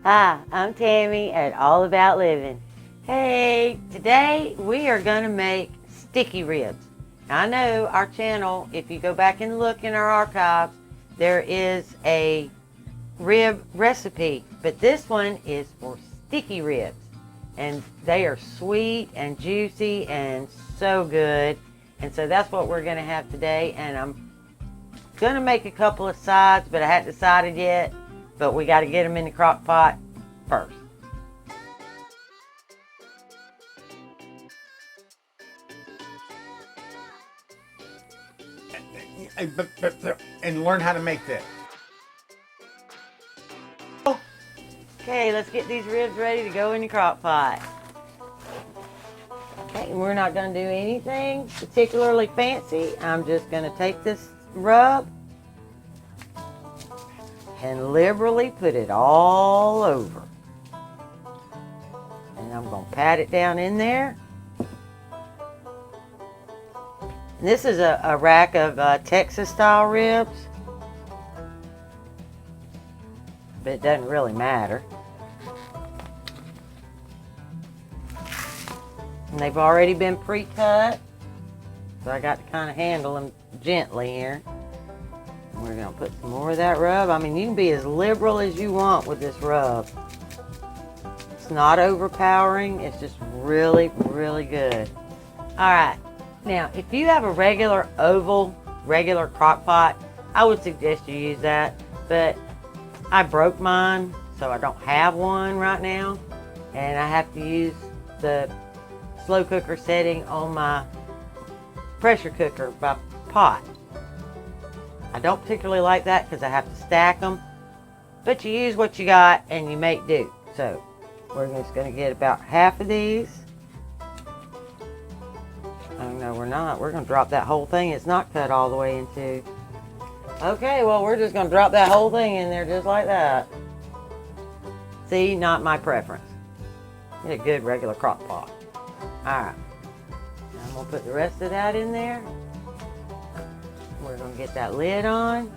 Hi, I'm Tammy at All About Living. Hey, today we are going to make sticky ribs. Now, I know our channel, if you go back and look in our archives, there is a rib recipe, but this one is for sticky ribs. And they are sweet and juicy and so good. And so that's what we're going to have today. And I'm going to make a couple of sides, but I hadn't decided yet. But we got to get them in the crock pot first. And learn how to make this. Okay, let's get these ribs ready to go in the crock pot. Okay, and we're not going to do anything particularly fancy. I'm just going to take this rub and liberally put it all over. And I'm going to pat it down in there. And this is a rack of Texas style ribs. But it doesn't really matter. And they've already been pre-cut. So I got to kind of handle them gently here. We're going to put some more of that rub. I mean, you can be as liberal as you want with this rub. It's not overpowering. It's just really, really good. All right. Now, if you have a regular oval, regular crock pot, I would suggest you use that. But I broke mine, so I don't have one right now. And I have to use the slow cooker setting on my pressure cooker by pot. I don't particularly like that because I have to stack them, but you use what you got and you make do. So we're just going to get about half of these. Oh no, we're not. We're going to drop that whole thing. It's not cut all the way in two. Okay, well, we're just going to drop that whole thing in there just like that. See, not my preference. Get a good regular crock pot. All right. Now I'm going to put the rest of that in there. We're going to get that lid on.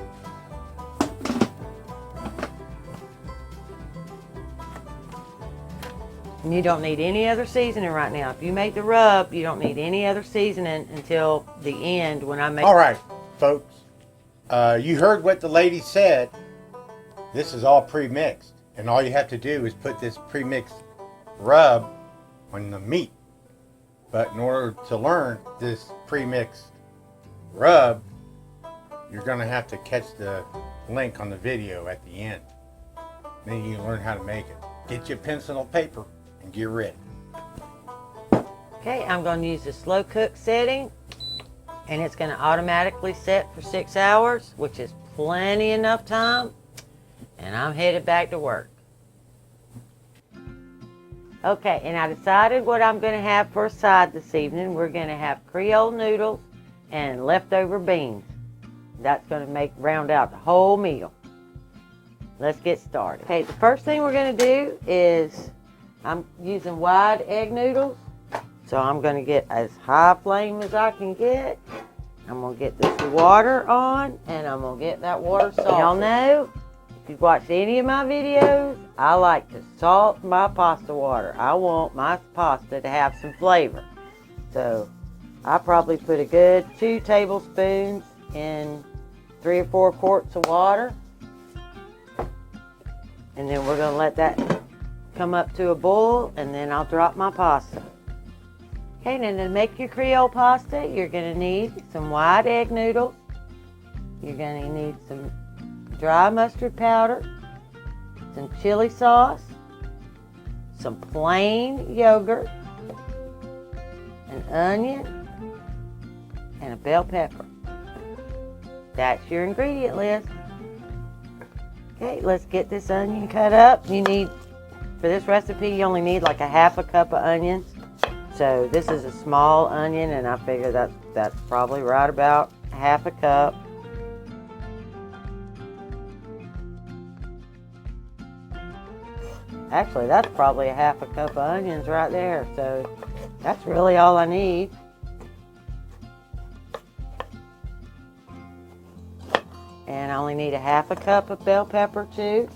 And you don't need any other seasoning right now. If you make the rub, you don't need any other seasoning until the end when I make. All right, folks. You heard what the lady said. This is all pre-mixed. And all you have to do is put this pre-mixed rub on the meat. But in order to learn this pre-mixed rub, you're going to have to catch the link on the video at the end. Then you can learn how to make it. Get your pencil and paper and get ready. Okay, I'm going to use the slow cook setting. And it's going to automatically set for 6 hours, which is plenty enough time. And I'm headed back to work. Okay, and I decided what I'm going to have for a side this evening. We're going to have Creole noodles and leftover beans. That's going to round out the whole meal. Let's get started. Okay, the first thing we're going to do is I'm using wide egg noodles. So I'm going to get as high flame as I can get. I'm going to get this water on and I'm going to get that water salted. Y'all know, if you've watched any of my videos, I like to salt my pasta water. I want my pasta to have some flavor. So I probably put a good 2 tablespoons in 3 or 4 quarts of water. And then we're going to let that come up to a boil and then I'll drop my pasta. Okay, now to make your Creole pasta, you're going to need some wide egg noodles. You're going to need some dry mustard powder, some chili sauce, some plain yogurt, an onion, and a bell pepper. That's your ingredient list. Okay, let's get this onion cut up. For this recipe, you only need like a half a cup of onions. So this is a small onion, and I figure that's probably right about half a cup. Actually, that's probably a half a cup of onions right there. So that's really all I need. And I only need a half a cup of bell pepper too.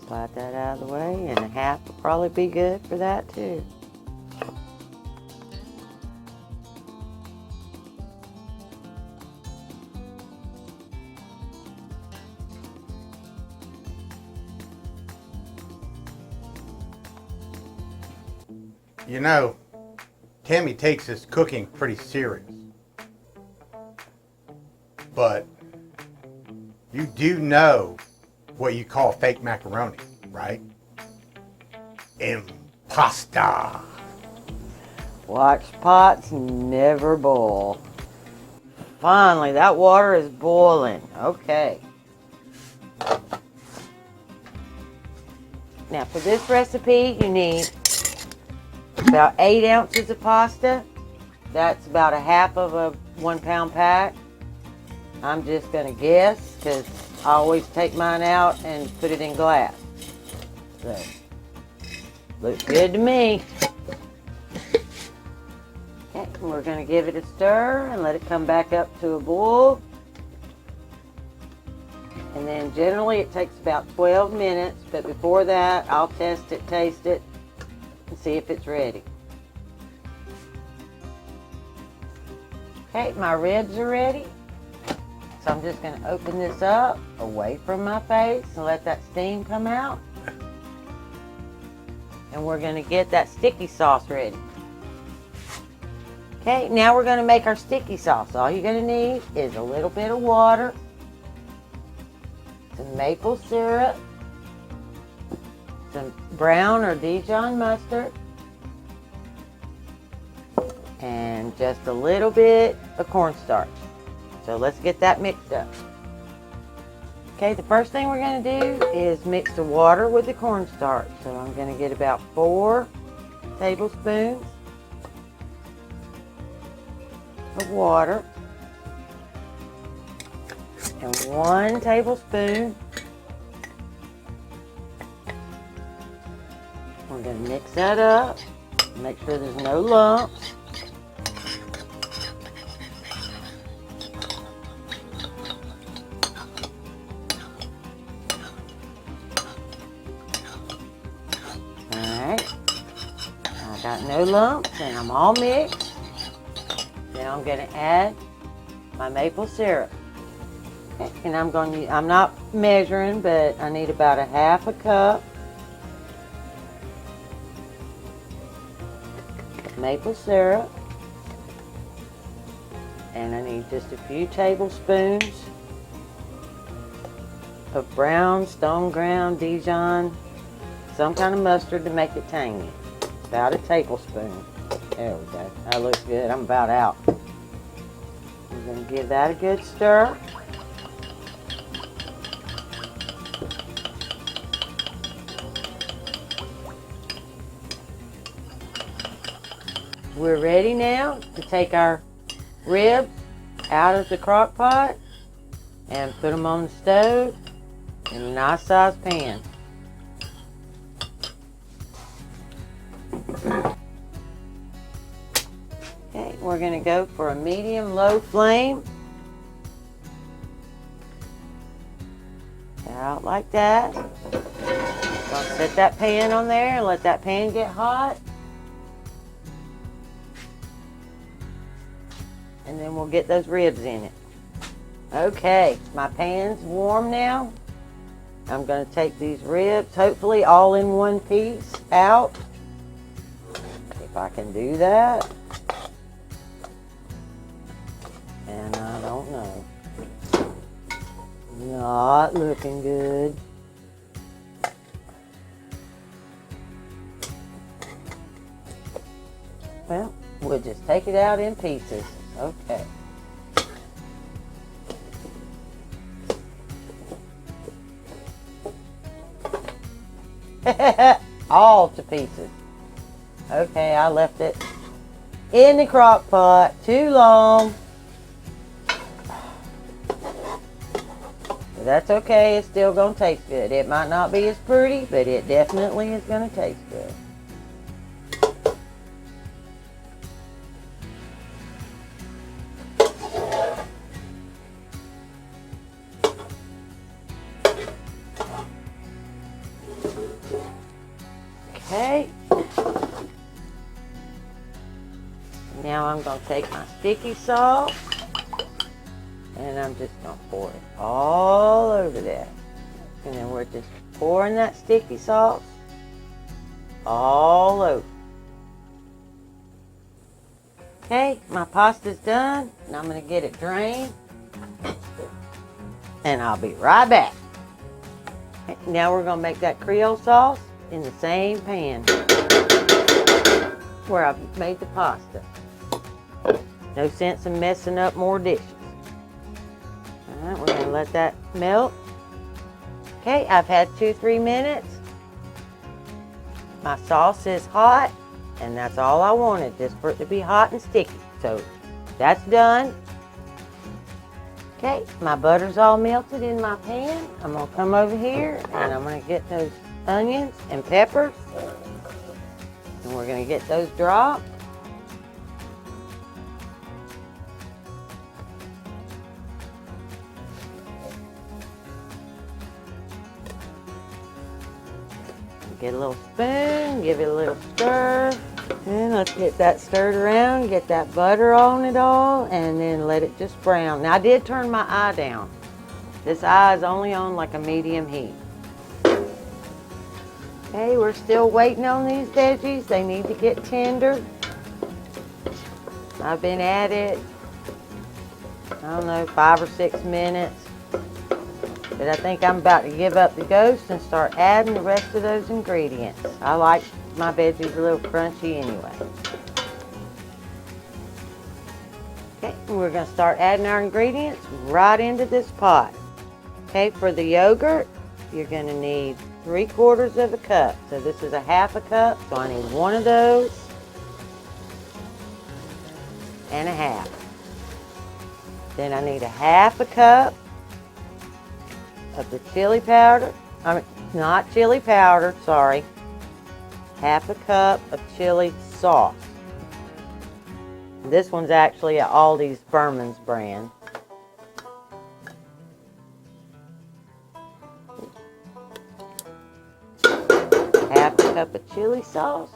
Slide that out of the way, and a half will probably be good for that too. You know, Tammy takes his cooking pretty serious. But you do know what you call fake macaroni, right? Impasta. Watch pots never boil. Finally, that water is boiling. Okay. Now for this recipe, you need about 8 ounces of pasta. That's about a half of a 1 pound pack. I'm just going to guess because I always take mine out and put it in glass. So, looks good to me. Okay, we're going to give it a stir and let it come back up to a boil. And then generally it takes about 12 minutes, but before that I'll test it, taste it, and see if it's ready. Okay, my ribs are ready. So I'm just going to open this up away from my face and let that steam come out. And we're going to get that sticky sauce ready. Okay, now we're going to make our sticky sauce. All you're going to need is a little bit of water, some maple syrup, some brown or Dijon mustard, and just a little bit of cornstarch. So let's get that mixed up. Okay, the first thing we're going to do is mix the water with the cornstarch. So I'm going to get about 4 tablespoons of water and 1 tablespoon. We're going to mix that up, make sure there's no lumps. Alright, I got no lumps and I'm all mixed. Now I'm going to add my maple syrup. Okay, and I'm not measuring, but I need about a half a cup of maple syrup. And I need just a few tablespoons of brown, stone ground Dijon, some kind of mustard to make it tangy. About a tablespoon. There we go. That looks good. I'm about out. I'm going to give that a good stir. We're ready now to take our ribs out of the crock pot and put them on the stove in a nice sized pan. Okay, we're going to go for a medium-low flame. Out like that. Gonna set that pan on there and let that pan get hot. And then we'll get those ribs in it. Okay, my pan's warm now. I'm going to take these ribs, hopefully all in one piece, out. If I can do that. And I don't know. Not looking good. Well, we'll just take it out in pieces. Okay. All to pieces. Okay, I left it in the crock pot too long. But that's okay, it's still gonna taste good. It might not be as pretty, but it definitely is gonna taste good. going to take my sticky sauce, and I'm just going to pour it all over that. And then we're just pouring that sticky sauce all over. Okay, my pasta's done, and I'm going to get it drained, and I'll be right back. Now we're going to make that Creole sauce in the same pan where I've made the pasta. No sense in messing up more dishes. Alright, we're going to let that melt. Okay, I've had 2-3 minutes. My sauce is hot, and that's all I wanted, just for it to be hot and sticky. So that's done. Okay, my butter's all melted in my pan. I'm going to come over here and I'm going to get those onions and peppers. And we're going to get those dropped. Get a little spoon, give it a little stir. And let's get that stirred around, get that butter on it all, and then let it just brown. Now I did turn my eye down. This eye is only on like a medium heat. Okay, we're still waiting on these veggies. They need to get tender. I've been at it, I don't know, 5 or 6 minutes. But I think I'm about to give up the ghost and start adding the rest of those ingredients. I like my veggies a little crunchy anyway. Okay, we're going to start adding our ingredients right into this pot. Okay, for the yogurt, you're going to need 3/4 of a cup. So this is a 1/2 cup, so I need 1 of those and a 1/2. Then I need a 1/2 cup of the chili powder. I mean, not chili powder, sorry. 1/2 cup of chili sauce. This one's actually at Aldi's Berman's brand. Half a cup of chili sauce.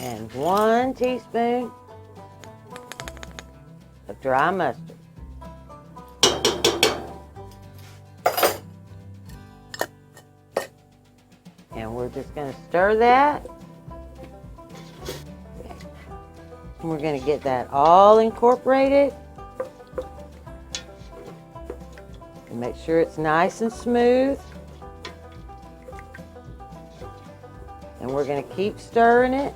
And 1 teaspoon of dry mustard. And we're just going to stir that. And we're going to get that all incorporated. And make sure it's nice and smooth. And we're going to keep stirring it,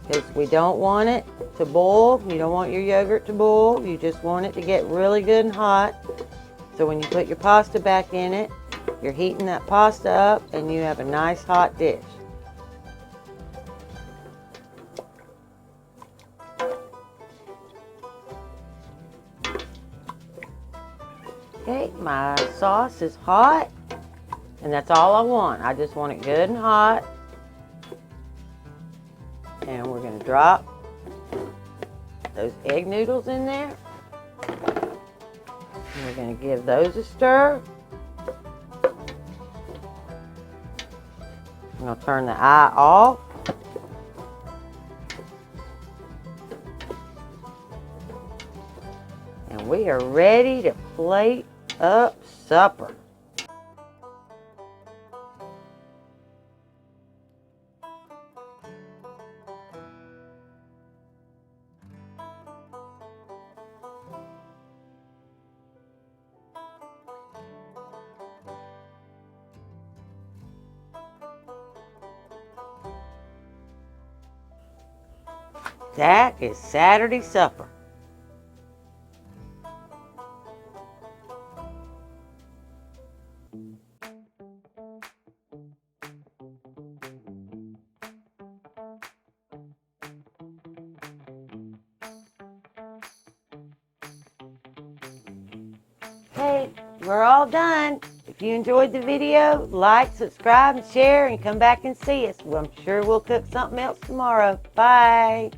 because we don't want it to boil. You don't want your yogurt to boil. You just want it to get really good and hot. So when you put your pasta back in it, you're heating that pasta up and you have a nice hot dish. Okay, my sauce is hot, and that's all I want. I just want it good and hot. And we're going to drop those egg noodles in there. And we're going to give those a stir. I'm going to turn the eye off. And we are ready to plate up supper. That is Saturday supper. Hey, we're all done. If you enjoyed the video, like, subscribe, and share, and come back and see us. I'm sure we'll cook something else tomorrow. Bye.